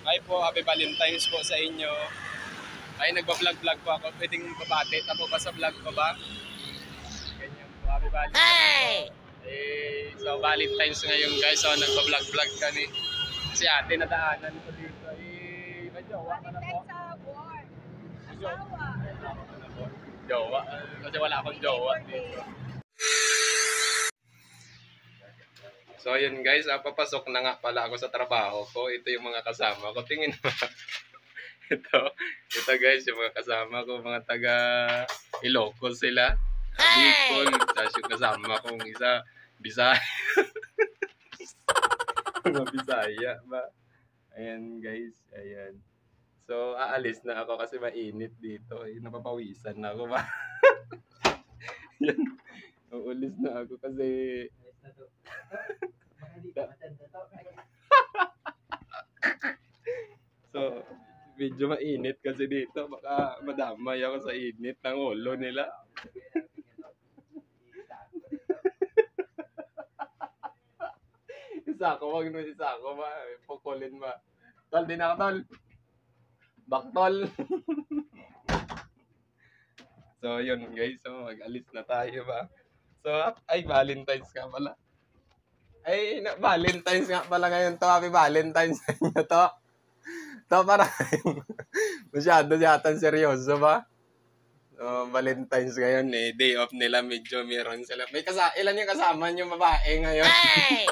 Hi po, happy Valentine's po sa inyo. Ay, nagba-vlog-vlog po ako. Pwedeng babati ako ba sa vlog ko ba? Ganyan po, happy Valentine's po. So Valentine's ngayon guys. So nagba-vlog-vlog kami. Si ate nadaanan ko dito. May jowa ka na po? Jowa. Kasi wala akong jowa dito. So yun guys, papasok na nga pala ako sa trabaho ko. Ito yung mga kasama ko. Tingin mo. ito guys, yung mga kasama ko, mga taga Ilocos sila. Bicol, tapos yung kasama kong isa, Bisaya. Mga Bisaya ba? Ayan guys, ayan. So, aalis na ako kasi mainit dito. Napapawisan na ako ba? Yan. Uulis na ako kasi... So, medyo mainit kasi dito. Baka madamay ako sa init ng ulo nila. Isa ko, wag nun isa ko ba? Pukulin ba? Tol, din ako tol. Baktol. So, yun guys. So, mag-alis na tayo ba? So, ay, Valentine's nga pala. Ay, Valentine's nga pala ngayon to. Happy Valentine's sa inyo to. To para masyado yatang seryoso ba? So, Valentine's ngayon eh. Day off nila, medyo meron sila. Ilan yung kasama yung babae ngayon? Hey!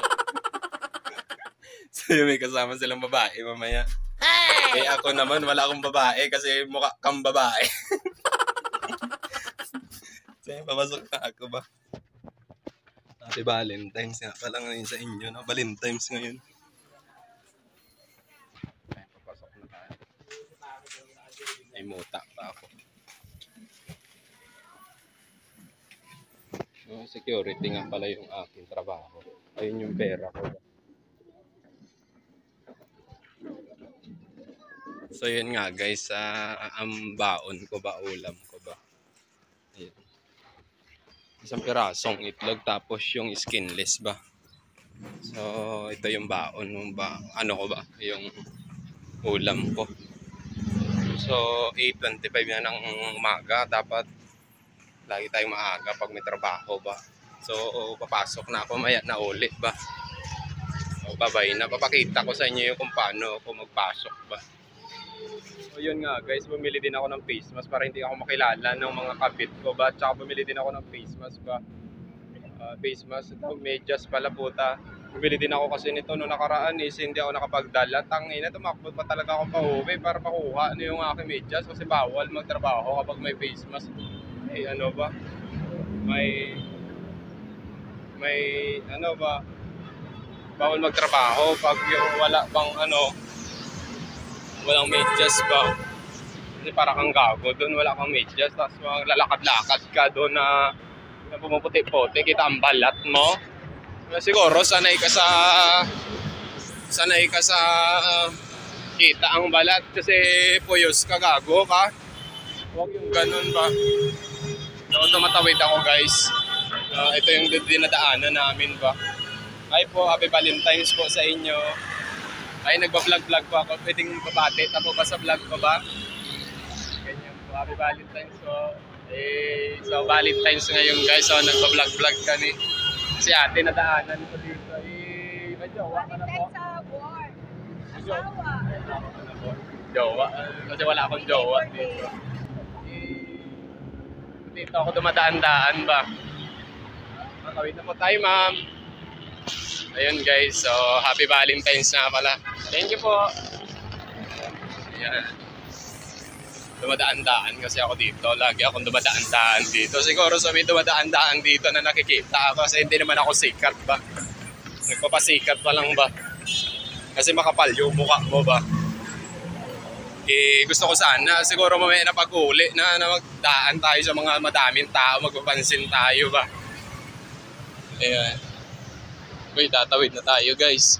So, may kasama silang babae mamaya. Hey! Eh ako naman, wala akong babae kasi mukha kang babae. So, papasok na ako ba? Happy Valentine's nga pala ngayon sa inyo. No? Valentine's ngayon. Ay, papasok na tayo. Ay, muta pa ako. So, security nga pala yung aking trabaho. Ayun yung pera ko. So, yun nga guys. Ang baon ko ba, ulam ko ba? Ayun. Isang pirasong itlog tapos yung skinless ba. So, ito yung baon ba, ano ko ba, yung ulam ko. So, 8:25 na ng umaga, dapat lagi tayong maaga pag may trabaho ba. So, papasok na ako, maya na ulit ba. So, babay na, papakita ko sa inyo yung kung paano ako magpasok ba. So, yun nga guys, bumili din ako ng face mask para hindi ako makilala ng mga kabit ko ba. Tsaka bumili din ako ng face mask ba. Face mask, ito, medyas pala puta. Bumili din ako kasi nito noong nakaraan is hindi ako nakapagdala. Tangina, tumakbo pa talaga ako pa uwi para makuha ano yung aking medyas kasi bawal magtrabaho kapag may face mask. Eh ano ba? May ano ba? Bawal magtrabaho pag yung wala bang ano, walang medyas ba? Kasi para kang gago doon, wala kang medyas, tapos maglalakad-lakad ka doon na pumuputi-puti, kita ang balat mo. Siguro sanay ka sa kita ang balat kasi puyos ka, gago ka. Huwag yung ganun ba. So, tumatawid ako guys. Ito yung dinadaanan namin ba. Hi po, happy Valentine's po sa inyo. Ay, nagba-vlog-vlog po ako. Pwedeng babati ako ba sa vlog ko ba? Ganyan po, happy Valentine's po. So Valentine's ngayon guys. So, nagba-vlog-vlog kami. Si ate nadaanan ko dito. May jowa ka na po? Jowa. Kasi wala akong jowa dito. Dito ako dumadaan-daan ba. Makawin na po tayo ma'am. Ayun guys. So happy Valentine's na pala. Thank you po. Ayan. Dumadaan-daan kasi ako dito. Lagi akong dumadaan-daan dito. Siguro sa may dumadaan-daan dito na nakikita ako kasi hindi naman ako sikat ba. Nagpapasikat pa lang ba. Kasi makapal yung mukha mo ba. Gusto ko sana siguro mamaya na pag-uli na magdaan tayo sa mga madaming tao, magpapansin tayo ba. Ayan. Uy, tatawid na tayo guys.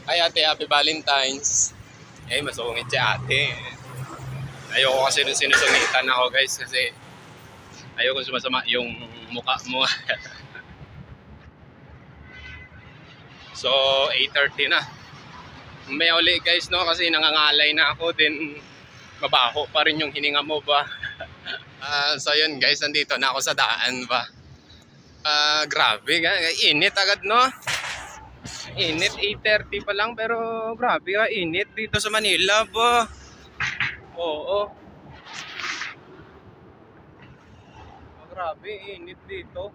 Ay ate, happy Valentine's. Eh, masungit si ate. Ayoko kasi sinusungitan ako guys kasi ayoko sumasama yung mukha mo. So 8:30 na. May uli guys no kasi nangangalay na ako din mabaho pa rin yung hininga mo ba. So yun guys, nandito na ako sa daan ba. Grabe, init agad no. Init 8:30 pa lang pero grabe init dito sa Manila ba. Oo. Grabe init dito.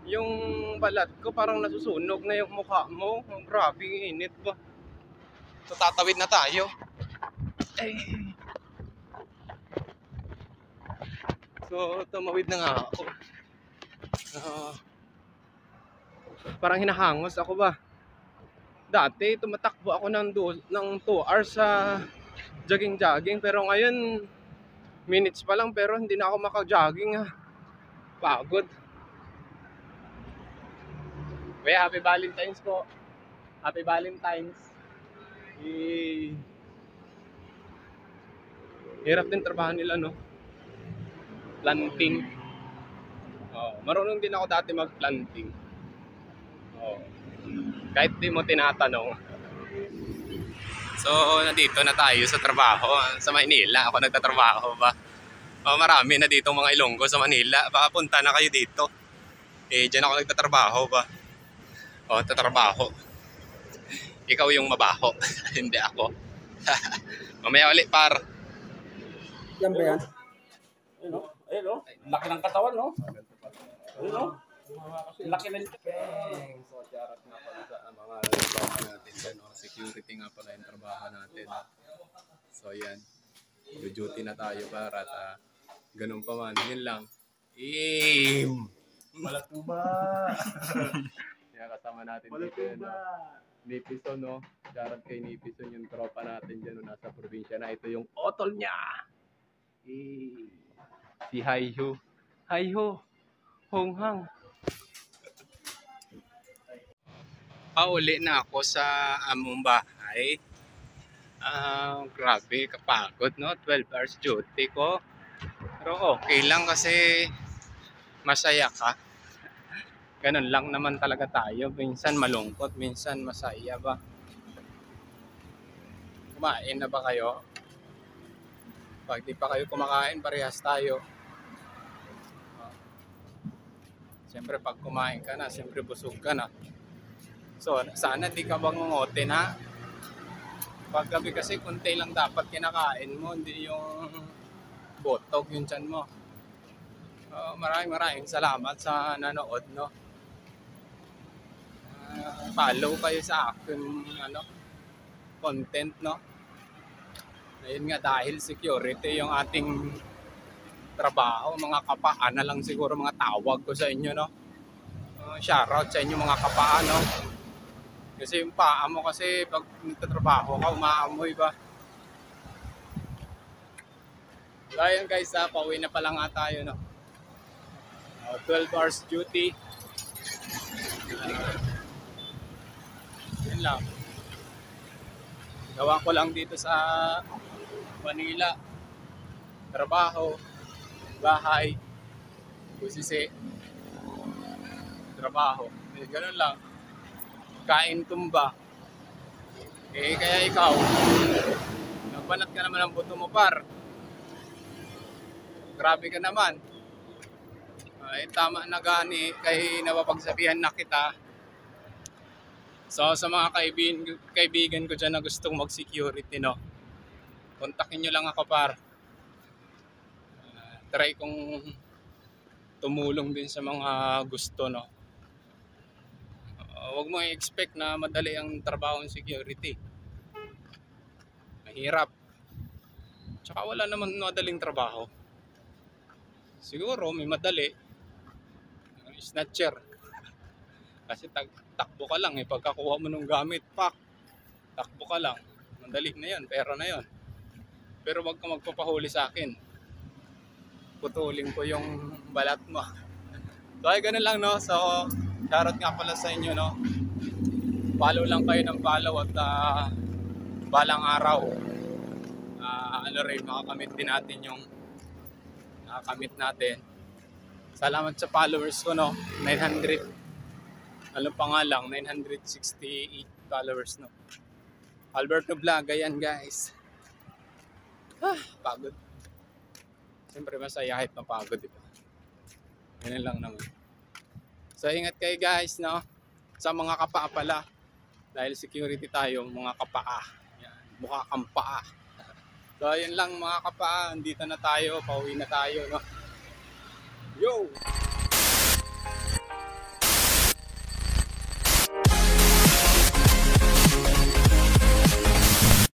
Yung balat ko parang nasusunog na yung mukha mo. Grabe init ba. So tatawid na tayo. Ay. So tumawid na nga ako. Parang hinahangos ako ba. Dati tumatakbo ako ng 2 hours sa jogging pero ngayon minutes pa lang pero hindi na ako maka-jogging Pagod. Kuya, happy Valentine's po. Happy Valentine's. Hirap din trabaho nila no. Planting. Marunong din ako dati mag-planting. Kahit di mo tinatanong. So, nandito na tayo sa trabaho. Sa Maynila, ako nagtatrabaho ba? Marami na dito mga Ilonggo sa Manila. Baka punta na kayo dito. Diyan ako nagtatrabaho ba? Tatrabaho. Ikaw yung mabaho. Hindi ako. Mamaya ulit, par. Yan ba yan? Ayun o. Laki ng katawan, no? Ayun o. Laki ng... So, charot nga pala sa mga trabaho natin dyan. Security nga pala yung trabaho natin. So, yan. Duty na tayo para at ganun pa man. Yun lang. Malatuba! Kaya kasama natin dito yun. Nipison, no? Charot kay Nipison yung tropa natin dyan. Nasa probinsya na. Ito yung otol niya. Si Haiho. Haiho. Honghang. Uli na ako sa among bahay. Grabe, kapagod no, 12 hours duty ko. Pero okay lang kasi masaya ka. Ganun lang naman talaga tayo. Minsan malungkot, minsan masaya ba. Kumain na ba kayo? Pag di pa kayo kumakain, parehas tayo. Siyempre pag kumain ka na, siyempre busog ka na. So, sana di ka bangungote na. Pag gabi kasi kunti lang dapat kinakain mo, hindi yung botog yung tiyan mo. Maraming salamat sa nanood, no. Follow kayo sa akin content, no. Ayun nga, dahil security yung ating trabaho, mga kapaan na lang siguro mga tawag ko sa inyo, no. Shoutout sa inyo mga kapaan, no. Kasi yung paa mo kasi pag nagtatrabaho ka, umaamoy ba? So ayun guys, pauwi na pala nga tayo, no? 12 hours duty. Yun lang. Gawa ko lang dito sa Manila. Trabaho, bahay, busisi, trabaho. Ganun lang. Kain tumba. Kaya ikaw, nagbanat ka naman ang buto mo, par. Grabe ka naman. Tama na gani kay napapagsabihan na kita. So sa mga kaibigan ko dyan na gustong mag-security, no, kontakin nyo lang ako, par. Try kong tumulong din sa mga gusto, no. Huwag mo i-expect na madali ang trabaho ng security. Mahirap. Tsaka wala naman madaling trabaho. Siguro may madali. Snatcher. Kasi takbo ka lang pagkakuha mo ng gamit, pak. Takbo ka lang. Madali na yan, pera na yan. Pero wag ka magpapahuli sa akin. Putulin ko yung balat mo. So ay ganun lang, no. So shoutout nga pala sa inyo, no. Follow lang kayo ng follow at balang araw makakamit din natin yung nakakamit natin. Salamat sa followers ko, no. 900 ano pa nga lang, 968 followers, no? Alberto Vlog, ayan guys. Pagod. Siyempre masaya kahit mapagod, diba? Ganun lang naman. So ingat kayo guys, no? Sa mga kapaa pala. Dahil security tayo, mga kapaa. Yan, mukha kang paa. So ayun lang mga kapaa, andito na tayo, pauwi na tayo, no? Yo!